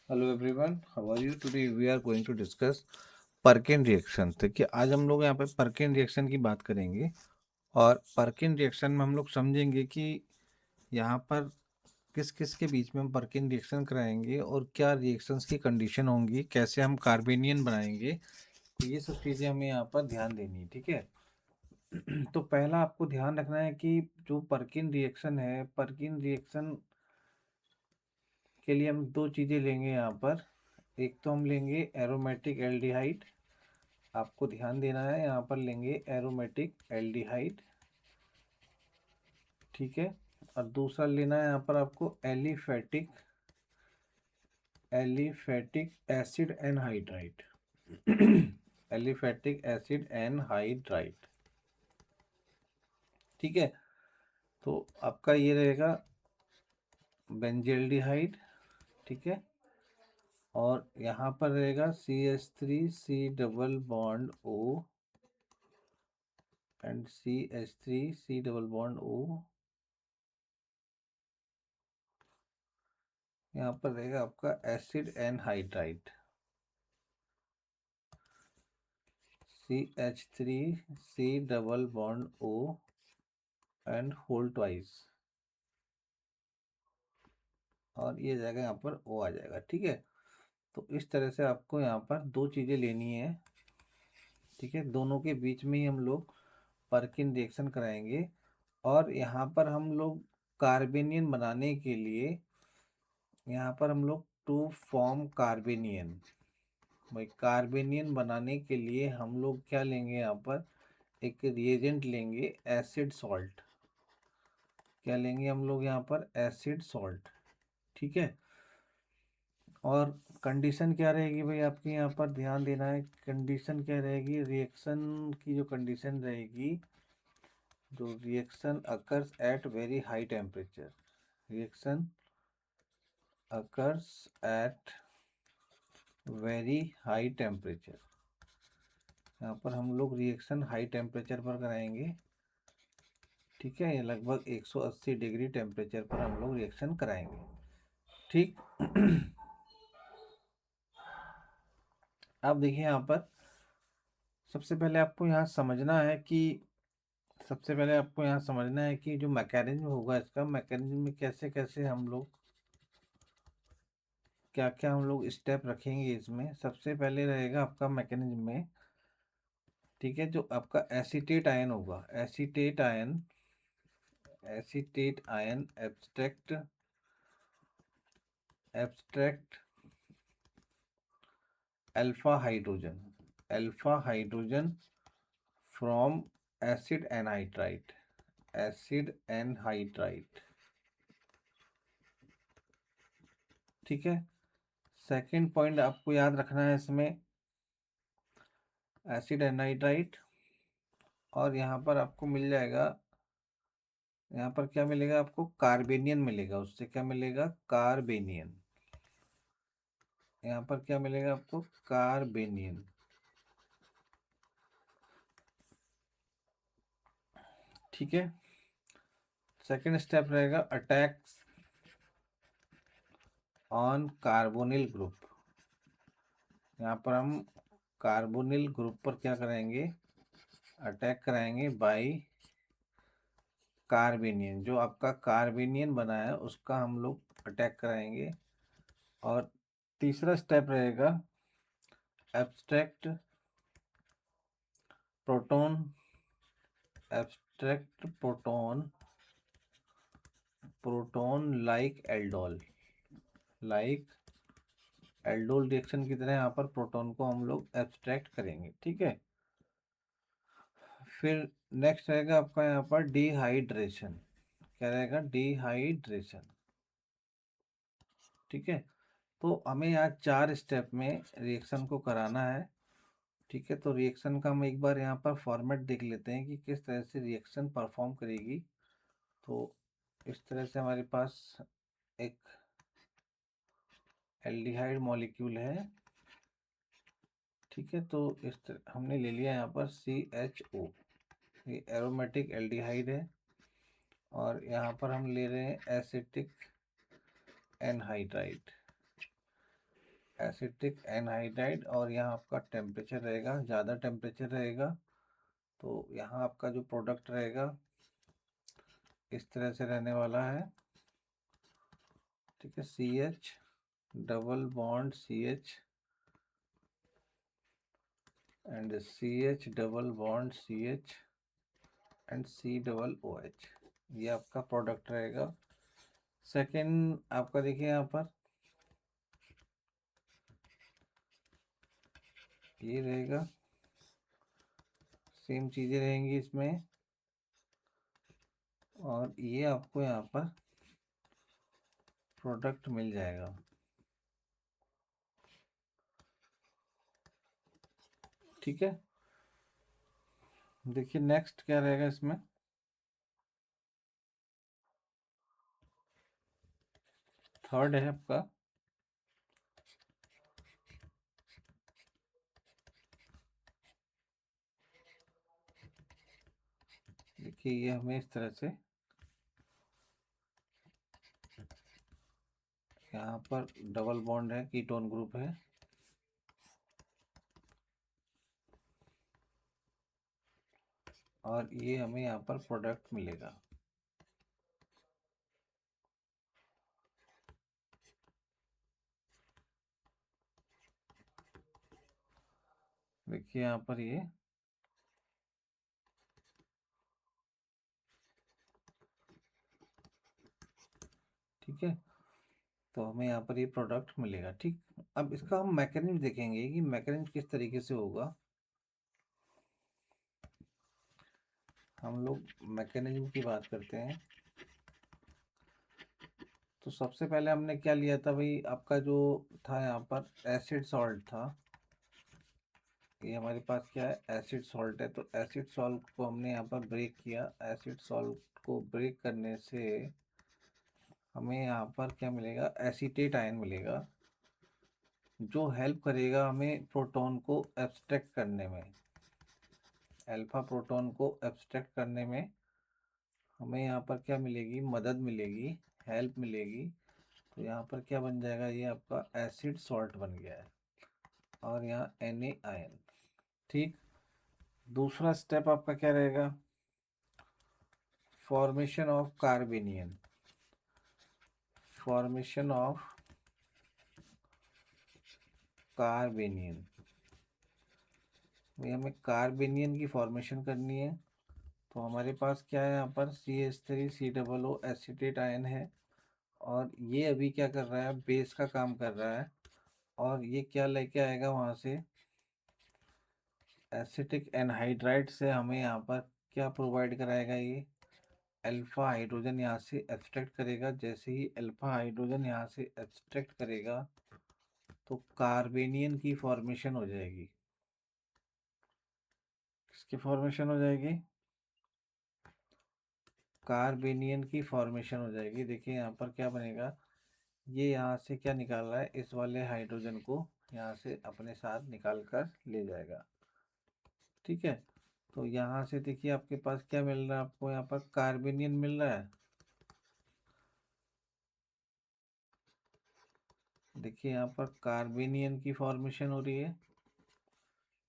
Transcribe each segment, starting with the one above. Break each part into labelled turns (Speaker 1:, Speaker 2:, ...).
Speaker 1: Hello everyone, how are you? Today we are going to discuss Perkin reaction. देखिए, आज हम लोग यहाँ पे परकिन रिएक्शन की बात करेंगे। और परकिन रिएक्शन में हम लोग समझेंगे कि यहाँ पर किस किस के बीच में हम परकिन रिएक्शन कराएंगे और क्या रिएक्शंस की कंडीशन होंगी, कैसे हम कार्बेनियन बनाएंगे। तो ये सब चीज़ें हमें यहाँ पर ध्यान देनी है, ठीक है। तो पहला आपको ध्यान रखना है कि जो परकिन रिएक्शन है, परकिन रिएक्शन के लिए हम दो चीज़ें लेंगे यहाँ पर। एक तो हम लेंगे एरोमेटिक एल्डिहाइड। आपको ध्यान देना है, यहाँ पर लेंगे एरोमेटिक एल्डिहाइड, ठीक है। और दूसरा लेना है यहाँ पर आपको aliphatic aliphatic acid anhydride. Aliphatic acid anhydride, ठीक है। तो आपका ये रहेगा बेंजेल्डिहाइड, ठीक है। और यहाँ पर रहेगा CH3 C double bond O and CH3 C double bond O। यहाँ पर रहेगा आपका acid anhydride CH3 C double bond O and whole twice. और ये जाएगा यहाँ पर O आ जाएगा, ठीक है। तो इस तरह से आपको यहाँ पर दो चीज़ें लेनी है, ठीक है। दोनों के बीच में ही हम लोग परकिन रिएक्शन कराएंगे। और यहाँ पर हम लोग कार्बेनियन बनाने के लिए, यहाँ पर हम लोग टू फॉर्म कार्बेनियन, भाई कार्बेनियन बनाने के लिए हम लोग क्या लेंगे, यहाँ पर एक रिएजेंट लेंगे एसिड सॉल्ट। क्या लेंगे हम लोग यहाँ पर? एसिड सॉल्ट, ठीक है। और कंडीशन क्या रहेगी भाई आपके यहाँ पर ध्यान देना है। कंडीशन क्या रहेगी? रिएक्शन की जो कंडीशन रहेगी, जो reaction occurs at very high temperature, reaction occurs at very high temperature. यहाँ पर हम लोग रिएक्शन हाई टेम्परेचर पर कराएंगे, ठीक है। ये लगभग 180 डिग्री टेम्परेचर पर हम लोग रिएक्शन कराएंगे, ठीक। अब देखिए यहाँ पर सबसे पहले आपको यहाँ समझना है कि सबसे पहले आपको यहाँ समझना है कि जो मैकेनिज्म होगा, इसका मैकेनिज्म में कैसे कैसे हम लोग क्या क्या हम लोग स्टेप रखेंगे इसमें। सबसे पहले रहेगा आपका मैकेनिज्म में, ठीक है, जो आपका एसीटेट आयन होगा, acetate ion abstract abstract alpha hydrogen from acid anhydride, ठीक है। सेकंड पॉइंट आपको याद रखना है इसमें, एसिड एनहाइड्राइड। और यहाँ पर आपको मिल जाएगा, यहाँ पर क्या मिलेगा आपको? कार्बेनियन मिलेगा। उससे क्या मिलेगा? कार्बेनियन। यहाँ पर क्या मिलेगा आपको? कार्बेनियन, ठीक है। सेकंड स्टेप रहेगा अटैक ऑन कार्बोनिल ग्रुप। यहाँ पर हम कार्बोनिल ग्रुप पर क्या कराएंगे? अटैक कराएंगे बाय कार्बेनियन। जो आपका कार्बेनियन बना है उसका हम लोग अटैक कराएंगे। और तीसरा स्टेप रहेगा abstract proton abstract proton like aldol reaction की तरह यहाँ पर प्रोटॉन को हम लोग एब्स्ट्रैक्ट करेंगे, ठीक है। फिर नेक्स्ट रहेगा आपका यहाँ पर डिहाइड्रेशन। क्या रहेगा? डिहाइड्रेशन, ठीक है। तो हमें यहाँ 4 स्टेप में रिएक्शन को कराना है, ठीक है। तो रिएक्शन का हम एक बार यहाँ पर फॉर्मेट देख लेते हैं कि किस तरह से रिएक्शन परफॉर्म करेगी। तो इस तरह से हमारे पास एक एल्डिहाइड मॉलिक्यूल है, ठीक है। तो हमने ले लिया यहाँ पर CHO, ये एरोमेटिक एल्डिहाइड है। और यहाँ पर हम ले रहे हैं एसिटिक एनहाइड्राइड, एसिटिक एनहाइड्राइड, और यहाँ आपका टेम्परेचर रहेगा, ज़्यादा टेम्परेचर रहेगा, तो यहाँ आपका जो प्रोडक्ट रहेगा इस तरह से रहने वाला है। ठीक है, C H double bond C H and C H double bond C H and C double O H, ये आपका प्रोडक्ट रहेगा। सेकंड आपका देखिए यहाँ पर ये रहेगा, सेम चीज़ें रहेंगी इसमें, और ये आपको यहाँ पर प्रोडक्ट मिल जाएगा। ठीक है, देखिए नेक्स्ट क्या रहेगा इसमें। थर्ड है आपका, देखिए ये हमें इस तरह से यहाँ पर डबल बॉन्ड है, कीटोन ग्रुप है, और ये हमें यहाँ पर प्रोडक्ट मिलेगा। देखिए यहाँ पर ये ठीक है, तो हमें यहाँ पर ये प्रोडक्ट मिलेगा। ठीक, अब इसका हम मैकेनिज्म देखेंगे कि मैकेनिज्म किस तरीके से होगा। हम लोग मैकेनिज्म की बात करते हैं, तो सबसे पहले हमने क्या लिया था भाई, आपका जो था यहाँ पर एसिड सॉल्ट था। ये हमारे पास क्या है, एसिड सॉल्ट है, तो एसिड सॉल्ट को हमने यहाँ पर ब्रेक किया। एसिड सॉल्ट को ब्रेक करने से हमें यहाँ पर क्या मिलेगा, एसीटेट आयन मिलेगा, जो हेल्प करेगा हमें प्रोटॉन को एब्स्ट्रैक्ट करने में, अल्फा प्रोटॉन को एब्स्ट्रैक्ट करने में हमें यहाँ पर क्या मिलेगी, मदद मिलेगी, हेल्प मिलेगी। तो यहाँ पर क्या बन जाएगा, ये आपका एसिड सॉल्ट बन गया है, और यहाँ Na आयन। ठीक, दूसरा स्टेप आपका क्या रहेगा, फॉर्मेशन ऑफ कार्बेनियन, फॉर्मेशन ऑफ कार्बेनियन, भाई हमें कार्बेनियन की फॉर्मेशन करनी है। तो हमारे पास क्या है, यहाँ पर CH3 COO एसीटेट आयन है, और ये अभी क्या कर रहा है, बेस का काम कर रहा है, और ये क्या लेके आएगा वहाँ से, एसिटिक एनहाइड्राइड से हमें यहाँ पर क्या प्रोवाइड कराएगा, ये अल्फा हाइड्रोजन यहाँ से एक्सट्रैक्ट करेगा। जैसे ही अल्फा हाइड्रोजन यहाँ से एक्सट्रैक्ट करेगा तो कार्बेनियन की फॉर्मेशन हो जाएगी। किसकी फॉर्मेशन हो जाएगी, कार्बेनियन की फॉर्मेशन हो जाएगी। देखिए यहाँ पर क्या बनेगा, ये यहाँ से क्या निकाल रहा है, इस वाले हाइड्रोजन को यहाँ से अपने साथ निकाल कर ले जाएगा। ठीक है, तो यहाँ से देखिए आपके पास क्या मिल रहा है, आपको यहाँ पर कार्बेनियन मिल रहा है। देखिए यहाँ पर कार्बेनियन की फॉर्मेशन हो रही है।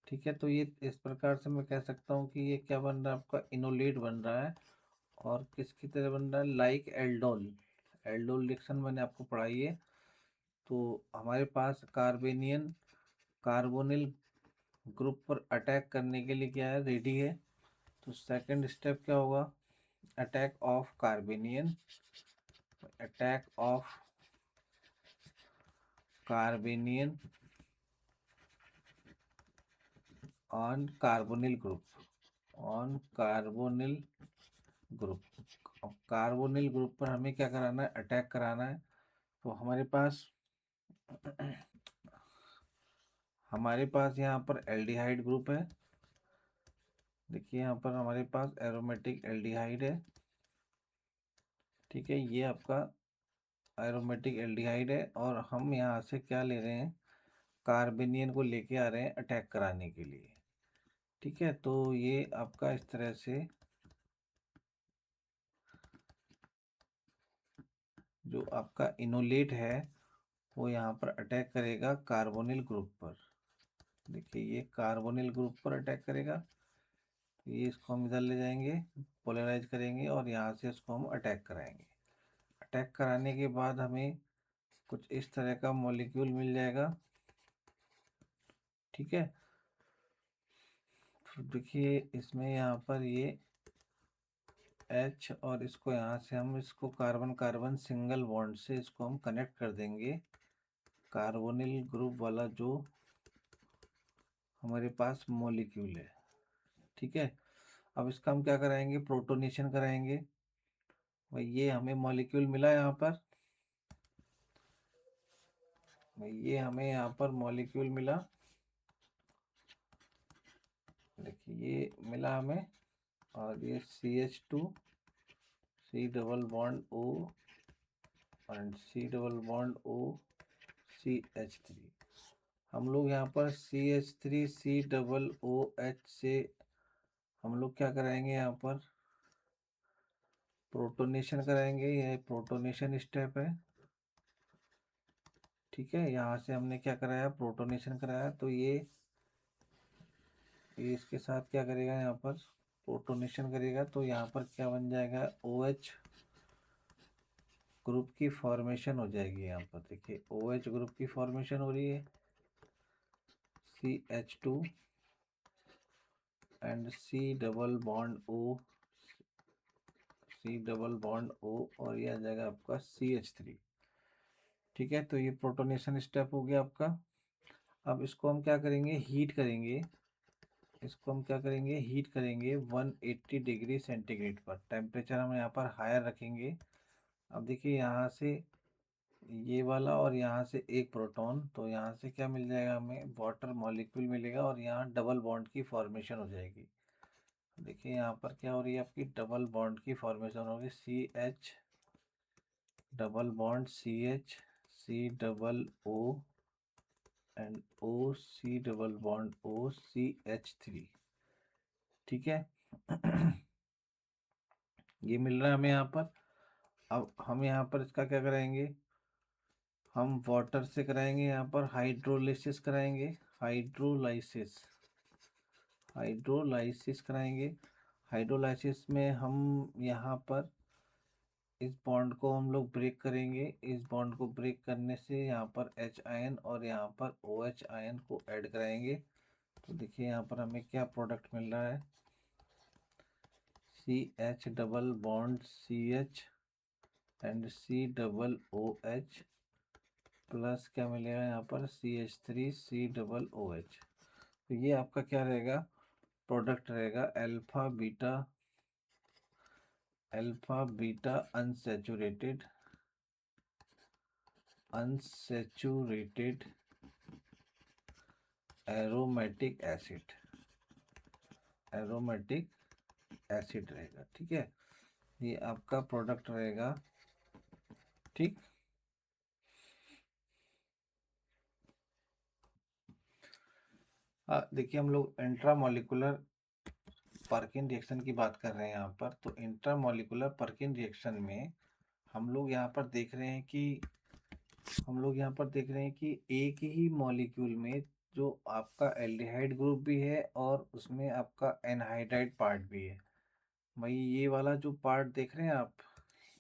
Speaker 1: ठीक है, तो ये इस प्रकार से मैं कह सकता हूँ कि ये क्या बन रहा है, आपका इनोलेट बन रहा है, और किसकी तरह बन रहा है, लाइक एल्डोल। एल्डोल रिएक्शन मैंने आपको पढ़ाई है। तो हमारे पास कार्बेनियन कार्बोनिल ग्रुप पर अटैक करने के लिए क्या है, रेडी है। तो सेकंड स्टेप क्या होगा, attack of carbanion, attack of carbanion on carbonyl group, on carbonyl group. अब कार्बोनिल ग्रुप पर हमें क्या कराना है, अटैक कराना है। तो हमारे पास यहाँ पर एल्डिहाइड ग्रुप है। देखिए यहाँ पर हमारे पास एरोमेटिक एल्डिहाइड है। ठीक है, ये आपका एरोमेटिक एल्डिहाइड है, और हम यहाँ से क्या ले रहे हैं, कार्बेनियन को लेके आ रहे हैं अटैक कराने के लिए। ठीक है, तो ये आपका इस तरह से जो आपका इनोलेट है वो यहाँ पर अटैक करेगा कार्बोनिल ग्रुप पर। देखिए ये कार्बोनिल ग्रुप पर अटैक करेगा। तो ये इसको हम इधर ले जाएंगे, पोलराइज करेंगे और यहाँ से इसको हम अटैक कराएंगे। अटैक कराने के बाद हमें कुछ इस तरह का मॉलिक्यूल मिल जाएगा। ठीक है, तो देखिए इसमें यहाँ पर ये H, और इसको यहाँ से हम इसको कार्बन कार्बन सिंगल बॉन्ड से इसको हम कनेक्ट कर देंगे कार्बोनिल ग्रुप वाला जो हमारे पास मॉलिक्यूल है। ठीक है, अब इसका हम क्या कराएंगे, प्रोटोनेशन कराएंगे। भाई ये हमें मॉलिक्यूल मिला यहाँ पर, भाई ये हमें यहाँ पर मॉलिक्यूल मिला। देखिए ये मिला हमें, और ये CH2 C double bond O and C double bond O CH3। हम लोग यहाँ पर CH3 C डबल OH से हम लोग क्या कराएंगे, यहाँ पर प्रोटोनेशन कराएंगे। यह प्रोटोनेशन स्टेप है। ठीक है, यहाँ से हमने क्या कराया, प्रोटोनेशन कराया। तो ये इसके साथ क्या करेगा, यहाँ पर प्रोटोनेशन करेगा। तो यहाँ पर क्या बन जाएगा, OH ग्रुप की फॉर्मेशन हो जाएगी। यहाँ पर देखिए OH ग्रुप की फॉर्मेशन हो रही है, CH2 and C double bond O, C double bond O, और ये आ जाएगा आपका CH3। ठीक है, तो ये प्रोटोनेशन स्टेप हो गया आपका। अब इसको हम क्या करेंगे, हीट करेंगे। इसको हम क्या करेंगे, हीट करेंगे 180 डिग्री सेंटीग्रेड पर। टेम्परेचर हम यहाँ पर हायर रखेंगे। अब देखिए यहाँ से ये वाला और यहाँ से एक प्रोटॉन, तो यहाँ से क्या मिल जाएगा, हमें वाटर मॉलिक्यूल मिलेगा और यहाँ डबल बॉन्ड की फॉर्मेशन हो जाएगी। देखिए यहाँ पर क्या हो रही है, आपकी डबल बॉन्ड की फॉर्मेशन होगी। CH double bond CH C double O and O C double bond O CH3। ठीक है ये मिल रहा है हमें यहाँ पर। अब हम यहाँ पर इसका क्या कराएंगे, हम वाटर से कराएंगे, यहाँ पर हाइड्रोलिसिस कराएंगे। हाइड्रोलाइसिस, हाइड्रोलाइसिस कराएंगे। हाइड्रोलाइसिस में हम यहाँ पर इस बॉन्ड को हम लोग ब्रेक करेंगे। इस बॉन्ड को ब्रेक करने से यहाँ पर H आयन और यहाँ पर OH आयन को ऐड कराएंगे। तो देखिए यहाँ पर हमें क्या प्रोडक्ट मिल रहा है, CH double bond CH and C double OH plus क्या मिलेगा यहाँ पर, CH3 C डबल OH। तो ये आपका क्या रहेगा, प्रोडक्ट रहेगा alpha beta unsaturated aromatic acid, aromatic acid रहेगा। ठीक है, ये आपका प्रोडक्ट रहेगा। ठीक, देखिए हम लोग इंट्रामोलिकुलर पर्किन रिएक्शन की बात कर रहे हैं यहाँ पर। तो इंट्रामोलिकुलर पर्किन रिएक्शन में हम लोग यहाँ पर देख रहे हैं कि एक ही मॉलिक्यूल में जो आपका एल्डिहाइड ग्रुप भी है और उसमें आपका एनहाइड्राइड पार्ट भी है। भाई ये वाला जो पार्ट देख रहे हैं आप,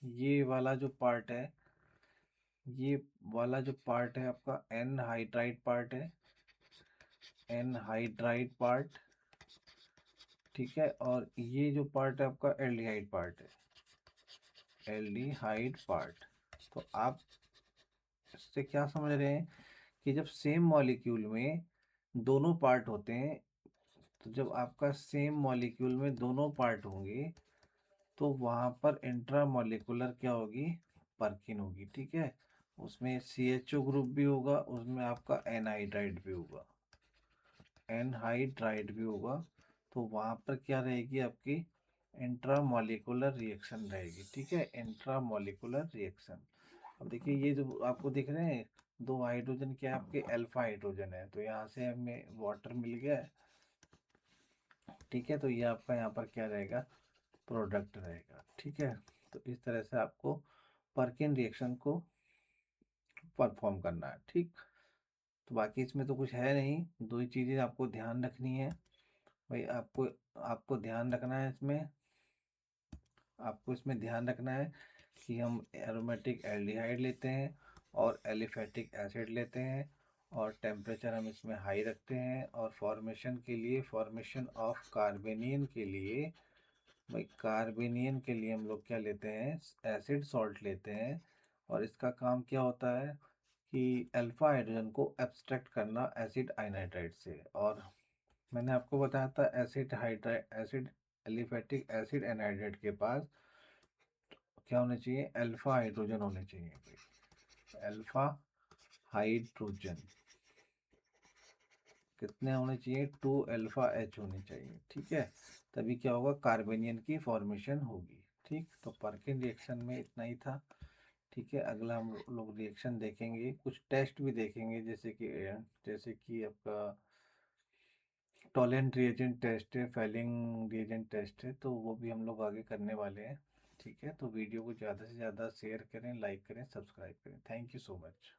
Speaker 1: ये वाला जो पार्ट है, ये वाला जो पार्ट है आपका एनहाइड्राइड पार्ट है, एनहाइड्राइड पार्ट। ठीक है, और ये जो पार्ट है आपका एल्डिहाइड पार्ट है, एल्डिहाइड पार्ट। तो आप इससे क्या समझ रहे हैं कि जब सेम मॉलिक्यूल में दोनों पार्ट होते हैं, तो जब आपका सेम मॉलिक्यूल में दोनों पार्ट होंगे तो वहाँ पर इंट्रा मॉलिक्यूलर क्या होगी, पर्किन होगी। ठीक है, उसमें CHO ग्रुप भी होगा, उसमें आपका एनहाइड्राइड भी होगा, एनहाइड्राइड भी होगा। तो वहाँ पर क्या रहेगी, आपकी इंट्रा मॉलिक्यूलर रिएक्शन रहेगी। ठीक है, इंट्रा मॉलिक्यूलर रिएक्शन। अब देखिए ये जो आपको दिख रहे हैं दो हाइड्रोजन, क्या आपके अल्फा हाइड्रोजन है, तो यहाँ से हमें वाटर मिल गया है। ठीक है, तो ये आपका यहाँ पर क्या रहेगा, प्रोडक्ट रहेगा। ठीक है, तो इस तरह से आपको पर्किन रिएक्शन को परफॉर्म करना है। ठीक, तो बाकी इसमें तो कुछ है नहीं, दो ही चीज़ें आपको ध्यान रखनी है भाई। आपको आपको ध्यान रखना है इसमें, आपको इसमें ध्यान रखना है कि हम एरोमेटिक एल्डिहाइड लेते हैं और एलिफेटिक एसिड लेते हैं, और टेम्परेचर हम इसमें हाई रखते हैं, और फॉर्मेशन के लिए, फॉर्मेशन ऑफ कार्बेनियन के लिए भाई, कार्बेनियन के लिए हम लोग क्या लेते हैं, एसिड सॉल्ट लेते हैं। और इसका काम क्या होता है कि अल्फा हाइड्रोजन को एब्स्ट्रैक्ट करना एसिड आयनाइड्राइड से। और मैंने आपको बताया था acid hydride, acid aliphatic acid anhydride के पास क्या होने चाहिए, अल्फा हाइड्रोजन होने चाहिए। अल्फा हाइड्रोजन कितने होने चाहिए, 2 अल्फा H होने चाहिए। ठीक है, तभी क्या होगा, कार्बेनियन की फॉर्मेशन होगी। ठीक, तो पर्किन रिएक्शन में इतना ही था। ठीक है, अगला हम लोग रिएक्शन देखेंगे, कुछ टेस्ट भी देखेंगे, जैसे कि आपका टॉलेंट रिएजेंट टेस्ट है, फेलिंग रिएजेंट टेस्ट है, तो वो भी हम लोग आगे करने वाले हैं। ठीक है, तो वीडियो को ज़्यादा से ज़्यादा शेयर करें, लाइक करें, सब्सक्राइब करें। Thank you so much.